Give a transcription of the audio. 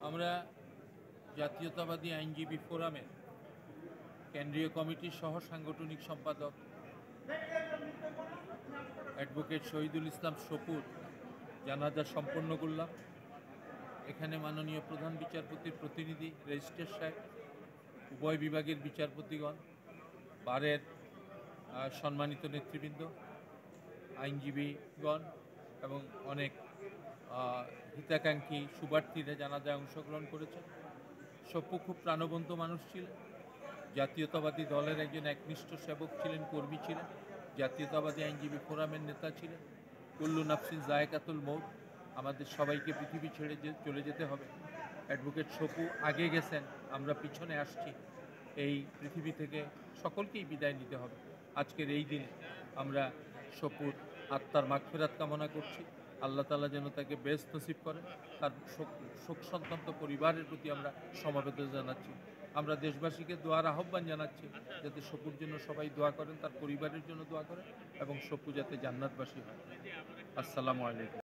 আমরা জাতীয়তাবাদী আইনজীবী ফোরামের কেন্দ্রীয় কমিটির সহ সাংগঠনিক সম্পাদক অ্যাডভোকেট শহীদুল ইসলাম সপুর জানাজা সম্পন্ন করলাম। এখানে মাননীয় প্রধান বিচারপতির প্রতিনিধি, রেজিস্ট্রার সাহেব, উভয় বিভাগের বিচারপতিগণ, বারের সম্মানিত নেতৃবৃন্দ, আইনজীবীগণ এবং অনেক হিতাকাঙ্ক্ষী শুভার্থীরা জানাজায় অংশগ্রহণ করেছেন। সপু খুব প্রাণবন্ত মানুষ ছিলেন, জাতীয়তাবাদী দলের একজন একনিষ্ঠ সেবক ছিলেন, কর্মী ছিলেন, জাতীয়তাবাদী আইনজীবী ফোরামের নেতা ছিলেন। কুল্লু নাফসিন যায়েকাতুল মৌত, আমাদের সবাইকে পৃথিবী ছেড়ে চলে যেতে হবে। অ্যাডভোকেট সপু আগে গেছেন, আমরা পিছনে আসছি। এই পৃথিবী থেকে সকলকেই বিদায় নিতে হবে। আজকের এই দিনে আমরা সপুর আত্মার মাগফিরাত কামনা করছি। আল্লাহ তাআলা যেন তাকে বেহেশত নসিব করেন। তার শোক সন্তপ্ত পরিবারের প্রতি আমরা সমবেদনা জানাচ্ছি। আমরা দেশবাসীকে দোয়ার আহ্বান জানাচ্ছি যাতে সপুর জন্য সবাই দোয়া করেন, তার পরিবারের জন্য দোয়া করেন এবং সপু যাতে জান্নাতবাসী হয়। আসসালামু আলাইকুম।